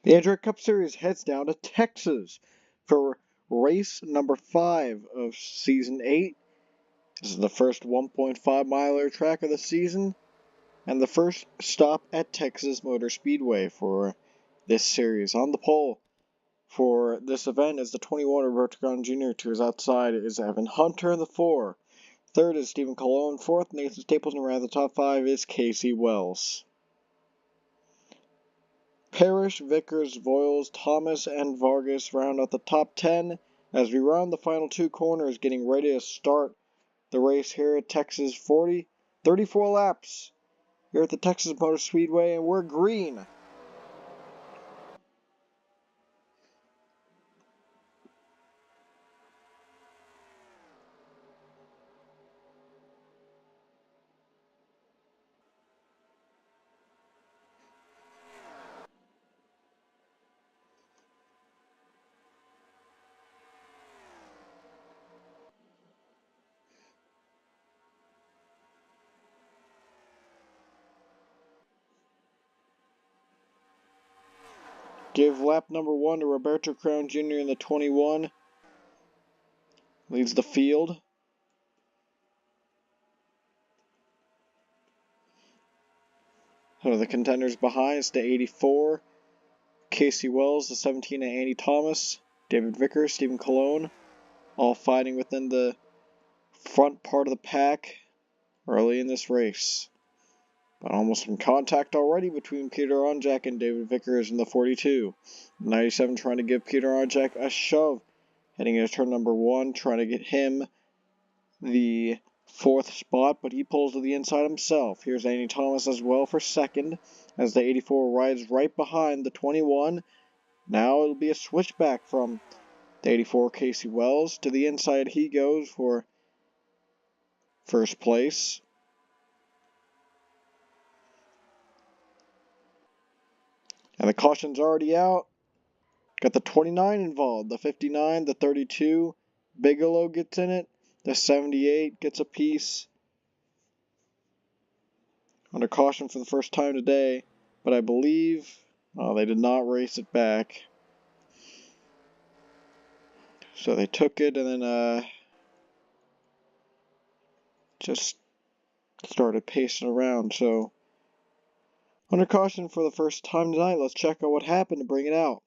The Android Cup Series heads down to Texas for race number 5 of Season 8. This is the first 1.5 miler track of the season, and the first stop at Texas Motor Speedway for this series. On the pole for this event is the 21 Roberto Gon Jr. To his outside is Evan Hunter in the 4. Third is Stephen Colon. Fourth, Nathan Staples. And around the top 5 is Casey Wells. Parrish, Vickers, Voiles, Thomas, and Vargas round out the top 10 as we round the final 2 corners, getting ready to start the race here at Texas. 34 laps here at the Texas Motor Speedway, and we're green. Give lap number 1 to Roberto Crown Jr. in the 21. Leads the field. So the contenders behind is the 84, Casey Wells, the 17, and Andy Thomas, David Vickers, Stephen Colon, all fighting within the front part of the pack early in this race. But almost some contact already between Peter Onjak and David Vickers in the 42. 97 trying to give Peter Onjak a shove, heading into turn number 1, trying to get him the 4th spot, but he pulls to the inside himself. Here's Andy Thomas as well for 2nd, as the 84 rides right behind the 21. Now it'll be a switchback from the 84 Casey Wells. To the inside he goes for first place. And the caution's already out. Got the 29 involved, the 59, the 32. Bigelow gets in it. The 78 gets a piece. Under caution for the first time today. But I believe they did not race it back. So they took it and then just started pacing around. So under caution for the first time tonight, let's check out what happened to bring it out.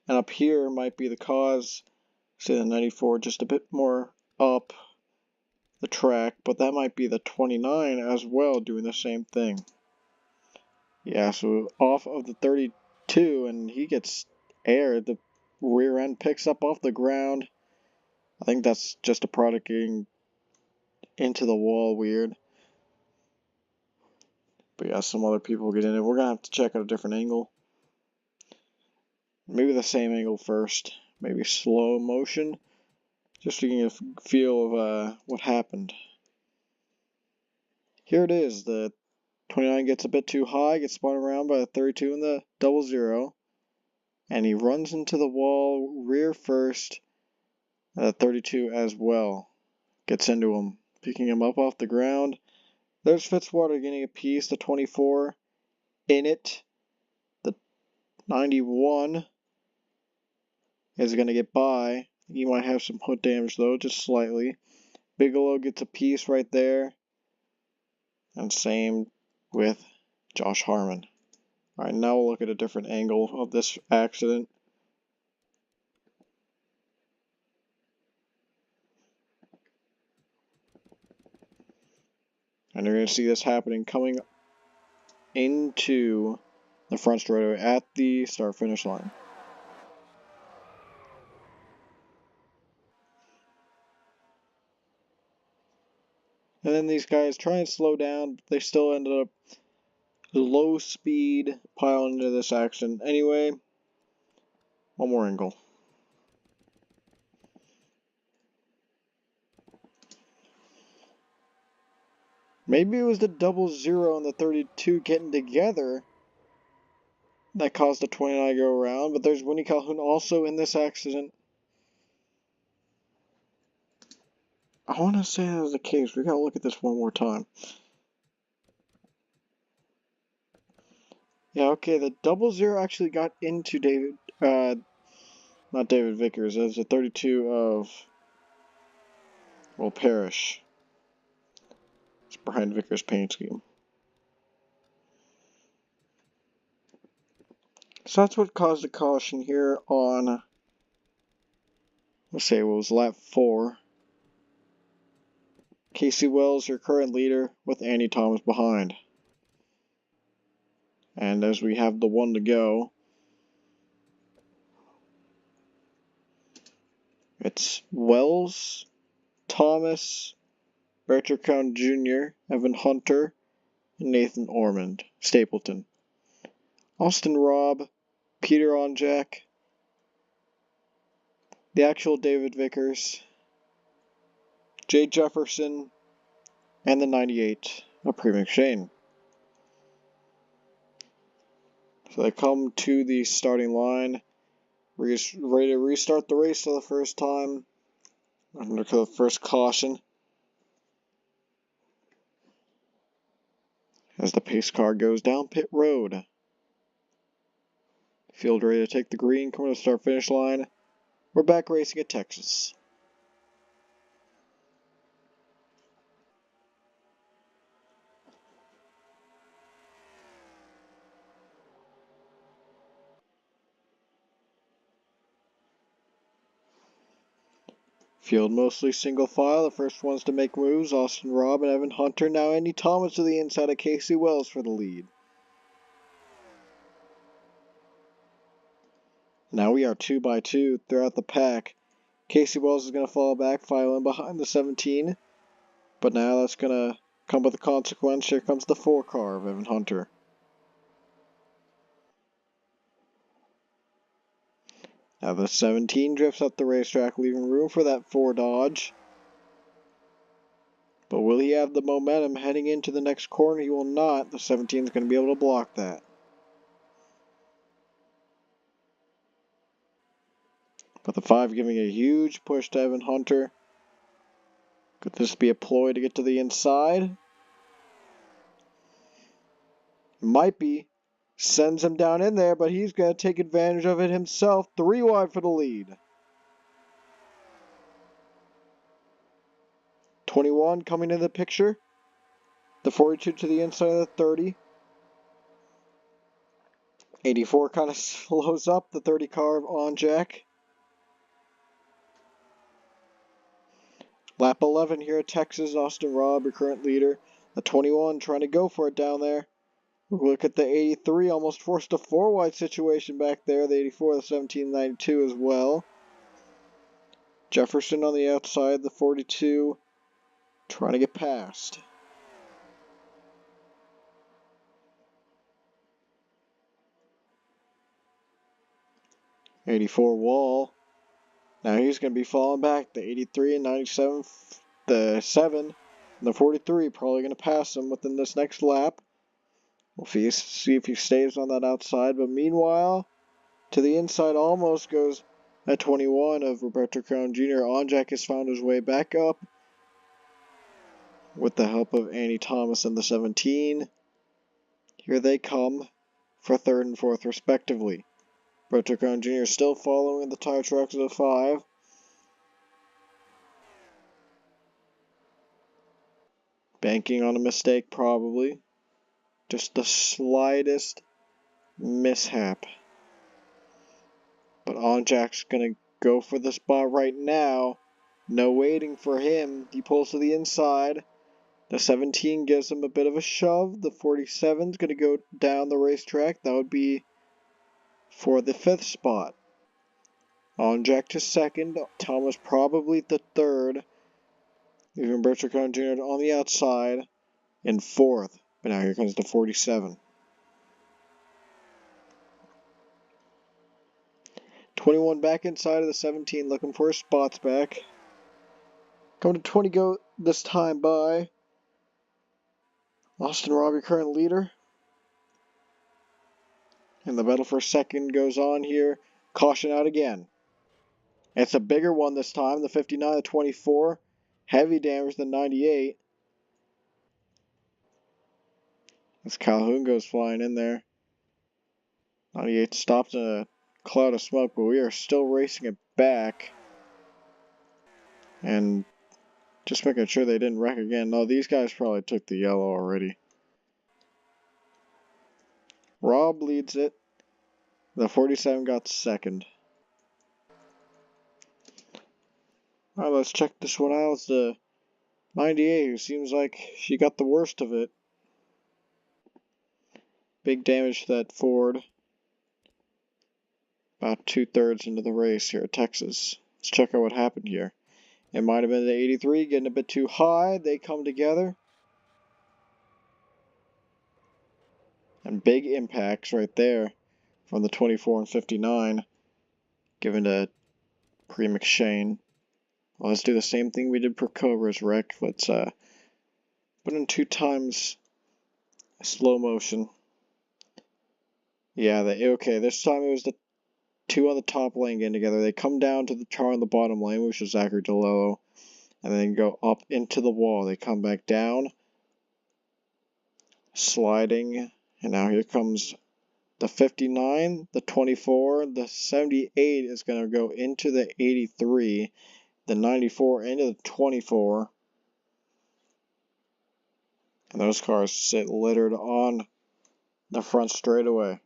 And up here might be the cause. See the 94 just a bit more up the track, but that might be the 29 as well doing the same thing. Yeah, so off of the 32 and he gets air. The rear end picks up off the ground. I think that's just a product getting into the wall weird. But yeah, some other people get in it. We're going to have to check out a different angle. Maybe the same angle first. Maybe slow motion. Just to get a feel of what happened. Here it is. The 29 gets a bit too high. Gets spun around by the 32 and the 00. And he runs into the wall rear first. And the 32 as well. Gets into him. Picking him up off the ground. There's Fitzwater getting a piece. The 24 in it. The 91 is going to get by. He might have some hood damage though, just slightly. Bigelow gets a piece right there. And same with Josh Harmon. Alright, now we'll look at a different angle of this accident. And you're going to see this happening coming into the front straightaway at the start-finish line. And then these guys try and slow down, but they still ended up low speed piling into this action. Anyway, one more angle. Maybe it was the 00 and the 32 getting together that caused the 29 to go around, but there's Winnie Calhoun also in this accident. I want to say that was the case. We gotta look at this one more time. Yeah, okay, the 00 actually got into David, not David Vickers. It was a 32 of, well, Parrish. It's Brian Vickers' paint scheme. So that's what caused the caution here on, let's say it was lap 4. Casey Wells, your current leader, with Andy Thomas behind. And as we have the 1 to go, it's Wells, Thomas, Bertrand Jr., Evan Hunter, and Nathan Ormond, Stapleton. Austin Robb, Peter Onjak, the actual David Vickers, Jay Jefferson, and the 98 of Pre McShane. So they come to the starting line, ready to restart the race for the first time, under the first caution. As the pace car goes down pit road. Field ready to take the green, coming to the start-finish line. We're back racing at Texas. Field mostly single file. The first ones to make moves, Austin Robb and Evan Hunter. Now Andy Thomas to the inside of Casey Wells for the lead. Now we are 2 by 2 throughout the pack. Casey Wells is going to fall back, file in behind the 17. But now that's going to come with a consequence. Here comes the 4 car of Evan Hunter. Now the 17 drifts up the racetrack, leaving room for that 4 Dodge. But will he have the momentum heading into the next corner? He will not. The 17 is going to be able to block that. But the 5 giving a huge push to Evan Hunter. Could this be a ploy to get to the inside? Might be. Sends him down in there, but he's going to take advantage of it himself. 3 wide for the lead. 21 coming into the picture. The 42 to the inside of the 30. 84 kind of slows up the 30 car on Jack. Lap 11 here at Texas. Austin Robb, your current leader. The 21 trying to go for it down there. Look at the 83, almost forced a 4-wide situation back there. The 84, the 17, 92 as well. Jefferson on the outside, the 42, trying to get past. '84 Wall. Now he's going to be falling back. The 83 and 97, the 7, and the 43 probably going to pass him within this next lap. We'll see if he stays on that outside. But meanwhile, to the inside almost goes at 21 of Roberto Crown Jr. Onjak has found his way back up with the help of Andy Thomas and the 17. Here they come for 3rd and 4th respectively. Roberto Crown Jr. still following the tire tracks of the 5. Banking on a mistake probably. Just the slightest mishap. But Onjak's going to go for the spot right now. No waiting for him. He pulls to the inside. The 17 gives him a bit of a shove. The 47 is going to go down the racetrack. That would be for the 5th spot. Onjak to 2nd. Thomas probably the 3rd. Leaving Bertrand Jr. on the outside in 4th. But now here comes the 47. 21 back inside of the 17, looking for his spots back. Coming to 20 go this time by Austin Robb, your current leader. And the battle for 2nd goes on here. Caution out again. It's a bigger one this time. The 59, the 24. Heavy damage, the 98. As Calhoun goes flying in there. 98 stopped in a cloud of smoke, but we are still racing it back. And just making sure they didn't wreck again. No, these guys probably took the yellow already. Rob leads it. The 47 got second. Alright, let's check this one out. It's the 98, who seems like she got the worst of it. Big damage to that Ford. About 2/3 into the race here at Texas. Let's check out what happened here. It might have been the 83 getting a bit too high. They come together. And big impacts right there from the 24 and 59. Given to Pre-McShane. Well, let's do the same thing we did for Cobra's wreck. Let's put in 2 times slow motion. Yeah, okay, this time it was the 2 on the top lane getting together. They come down to the car on the bottom lane, which is Zachary DeLello, and then go up into the wall. They come back down, sliding, and now here comes the 59, the 24, the 78 is going to go into the 83, the 94 into the 24. And those cars sit littered on the front straightaway.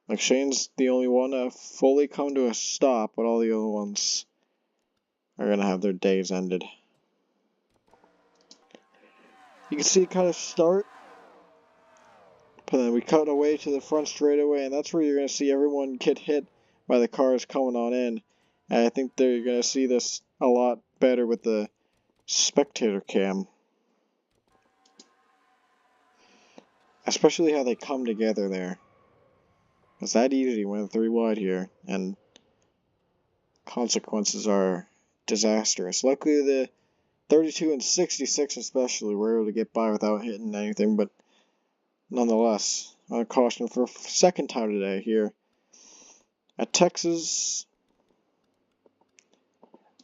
McShane's the only one to fully come to a stop, but all the other ones are going to have their days ended. You can see it kind of start, but then we cut away to the front straightaway, and that's where you're going to see everyone get hit by the cars coming on in. And I think they're going to see this a lot better with the spectator cam. Especially how they come together there. It's that easy when 3 wide here, and consequences are disastrous. Luckily, the 32 and 66 especially were able to get by without hitting anything, but nonetheless, a caution for a second time today here at Texas.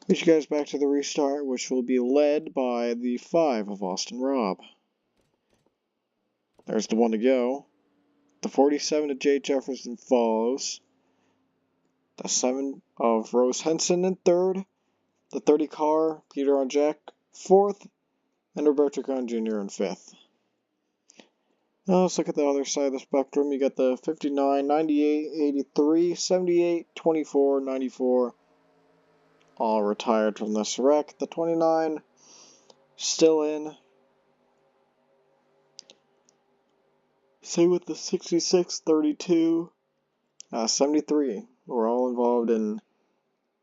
Lead you guys back to the restart, which will be led by the 5 of Austin Robb. There's the 1 to go. The 47 of Jay Jefferson follows. The 7 of Rose Henson in 3rd. The 30 car, Peter Onjack, 4th. And Roberto Gunn Jr. in 5th. Now let's look at the other side of the spectrum. You got the 59, 98, 83, 78, 24, 94. All retired from this wreck. The 29 still in. Same with the 66, 32, 73. We're all involved in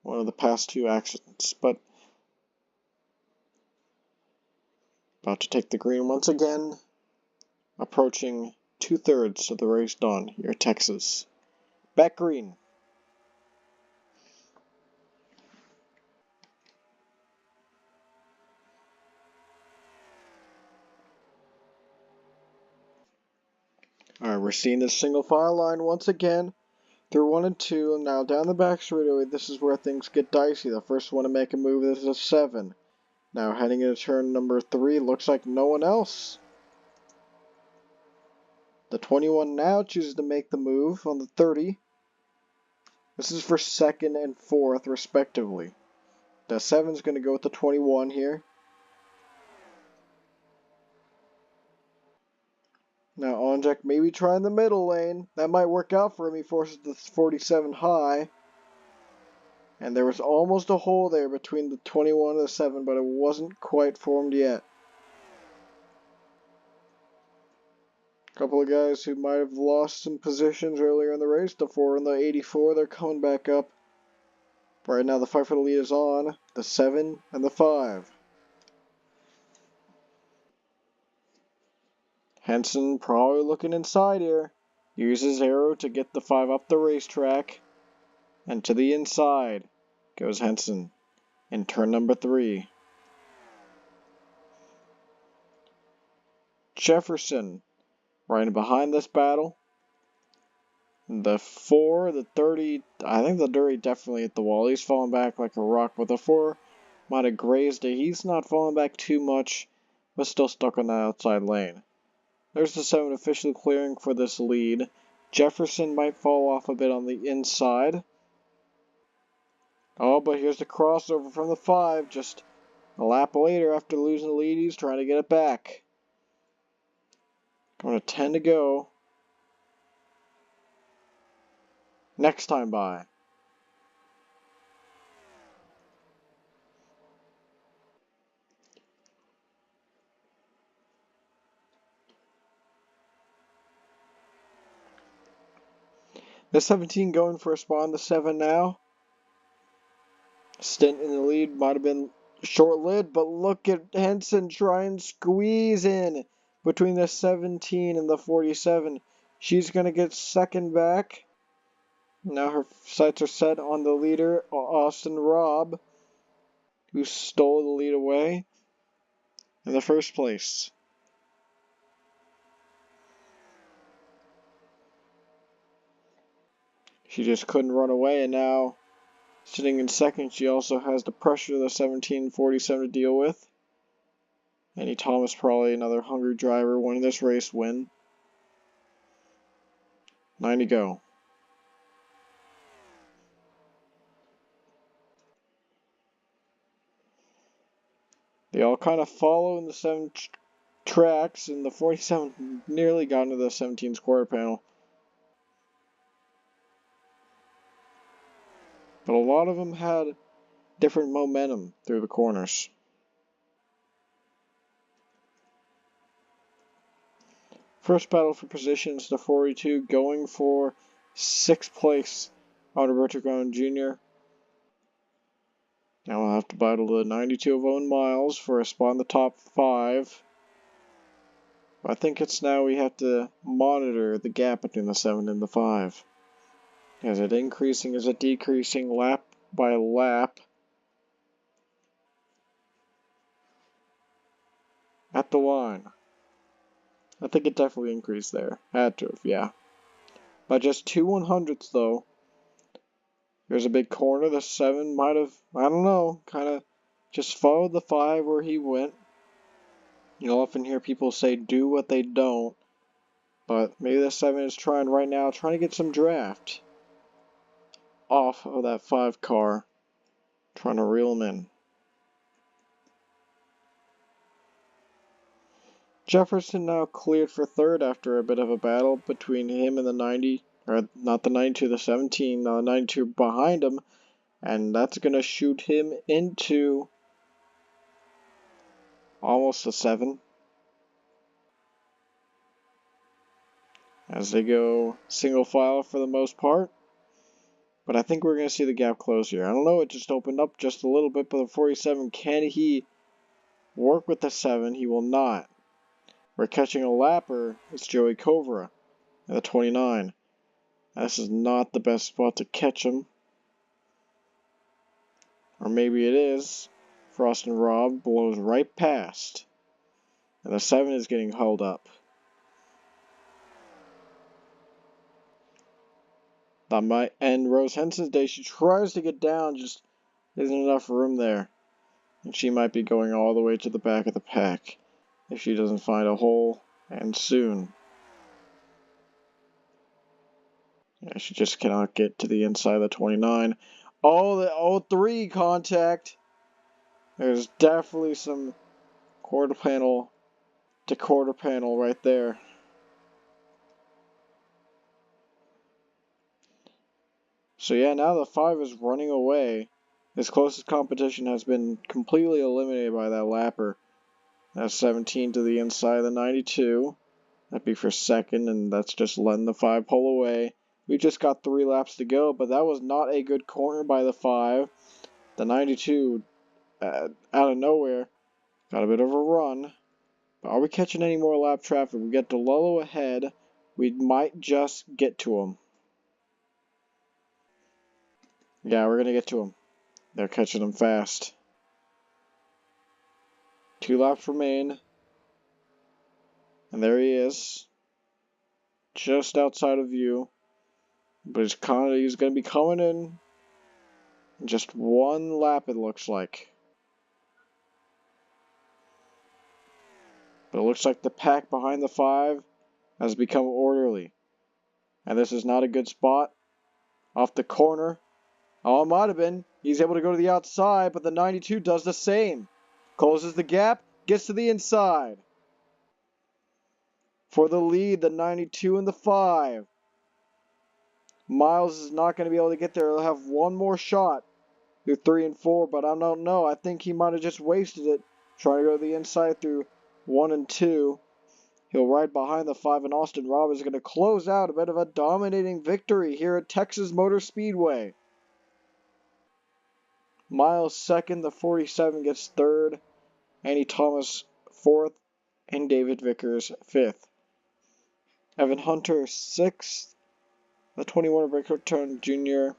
one of the past 2 accidents, but about to take the green once again. Approaching 2/3 of the race done here at Texas. Back green. Alright, we're seeing this single file line once again. Through 1 and 2, and now down the back straightaway, this is where things get dicey. The first one to make a move is a 7. Now heading into turn number 3, looks like no one else. The 21 now chooses to make the move on the 30. This is for 2nd and 4th, respectively. The 7 is going to go with the 21 here. Now Onjack maybe trying the middle lane. That might work out for him. He forces the 47 high. And there was almost a hole there between the 21 and the 7, but it wasn't quite formed yet. A couple of guys who might have lost some positions earlier in the race. The 4 and the 84, they're coming back up. Right now the fight for the lead is on. The 7 and the 5. Henson probably looking inside here. Uses arrow to get the 5 up the racetrack. And to the inside goes Henson in turn number 3. Jefferson right behind this battle. The 4, the 30, I think the 30 definitely hit the wall. He's falling back like a rock, but the 4 might have grazed it. He's not falling back too much, but still stuck on the outside lane. There's the 7 officially clearing for this lead. Jefferson might fall off a bit on the inside. Oh, but here's the crossover from the 5. Just a lap later after losing the lead, he's trying to get it back. Going to 10 to go. Next time by. The 17 going for a spot on the 7 now. Stint in the lead might have been short-lived, but look at Henson try and squeeze in between the 17 and the 47. She's going to get second back. Now her sights are set on the leader, Austin Robb, who stole the lead away in the first place. She just couldn't run away, and now sitting in second, she also has the pressure of the 1747 to deal with. Annie Thomas, probably another hungry driver, winning this race win. 9 to go. They all kind of follow in the 7 tracks, and the 47 nearly got into the 17's quarter panel. But a lot of them had different momentum through the corners. First battle for positions, the 42 going for 6th place on Roberto Brown Jr. Now we'll have to battle the 92 of Owen Miles for a spot in the top 5. I think it's now we have to monitor the gap between the 7 and the 5. Is it increasing? Is it decreasing lap by lap? At the line. I think it definitely increased there. Had to have, yeah. By just 2/100ths though. There's a big corner. The 7 might have, I don't know, kind of just followed the 5 where he went. You'll often hear people say do what they don't. But maybe the 7 is trying right now, trying to get some draft off of that 5 car. Trying to reel him in. Jefferson now cleared for 3rd after a bit of a battle between him and the 90, or not the 92, the 17, 92 behind him, and that's going to shoot him into almost the 7. As they go single file for the most part. But I think we're going to see the gap close here. I don't know, it just opened up just a little bit, but the 47, can he work with the 7? He will not. We're catching a lapper. It's Joey Kovra at the 29. This is not the best spot to catch him. Or maybe it is. Frost and Robb blows right past. And the 7 is getting held up. That might end Rose Henson's day. She tries to get down, just isn't enough room there. And she might be going all the way to the back of the pack if she doesn't find a hole, and soon. Yeah, she just cannot get to the inside of the 29. Oh, the 03 contact. There's definitely some quarter panel to quarter panel right there. So yeah, now the 5 is running away. His closest competition has been completely eliminated by that lapper. That's 17 to the inside of the 92. That'd be for 2nd, and that's just letting the 5 pull away. We just got 3 laps to go, but that was not a good corner by the 5. The 92, out of nowhere, got a bit of a run. But are we catching any more lap traffic? We get DeLullo ahead. We might just get to him. Yeah, we're going to get to him. They're catching him fast. 2 laps remain. And there he is. Just outside of view. But he's going to be coming in. Just 1 lap, it looks like. But it looks like the pack behind the 5 has become orderly. And this is not a good spot. Off the corner. Oh, it might have been. He's able to go to the outside, but the 92 does the same. Closes the gap, gets to the inside. For the lead, the 92 and the 5. Miles is not going to be able to get there. He'll have one more shot through 3 and 4, but I don't know. I think he might have just wasted it trying to go to the inside through 1 and 2. He'll ride behind the 5, and Austin Robb is going to close out a bit of a dominating victory here at Texas Motor Speedway. Miles second, the 47 gets third, Andy Thomas fourth, and David Vickers fifth. Evan Hunter sixth, the 21 of Rick Turn Jr.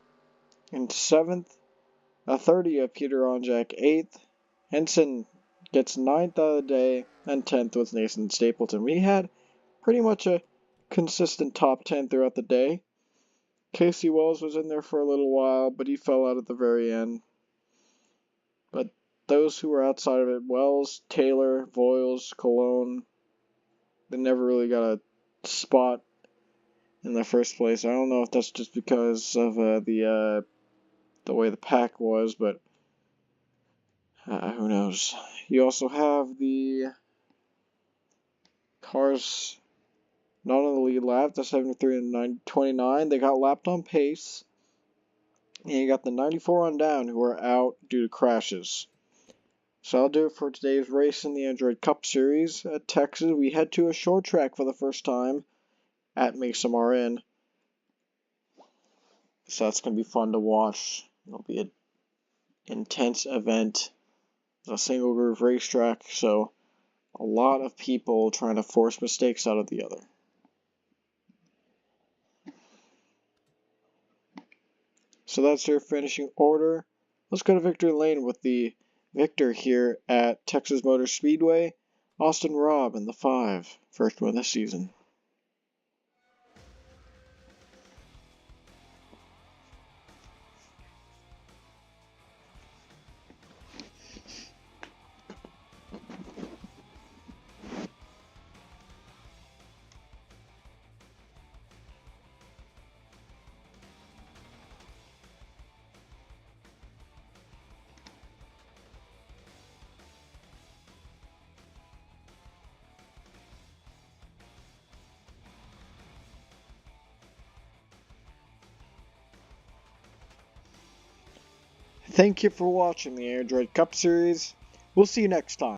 in seventh, a 30 of Peter Onjak eighth. Henson gets ninth out of the day, and 10th was Nathan Stapleton. We had pretty much a consistent top 10 throughout the day. Casey Wells was in there for a little while, but he fell out at the very end. But those who were outside of it, Wells, Taylor, Voiles, Cologne, they never really got a spot in the first place. I don't know if that's just because of the way the pack was, but who knows. You also have the cars not on the lead lap, the 73 and 29. They got lapped on pace. And you got the 94 on down who are out due to crashes. So I'll do it for today's race in the Android Cup Series at Texas. We head to a short track for the first time at Mesa Marin. So that's going to be fun to watch. It'll be an intense event. It's a single groove racetrack, so a lot of people trying to force mistakes out of the other. So that's your finishing order. Let's go to victory lane with the victor here at Texas Motor Speedway, Austin Robb in the 5, first win this season. Thank you for watching the Android Cup Series. We'll see you next time.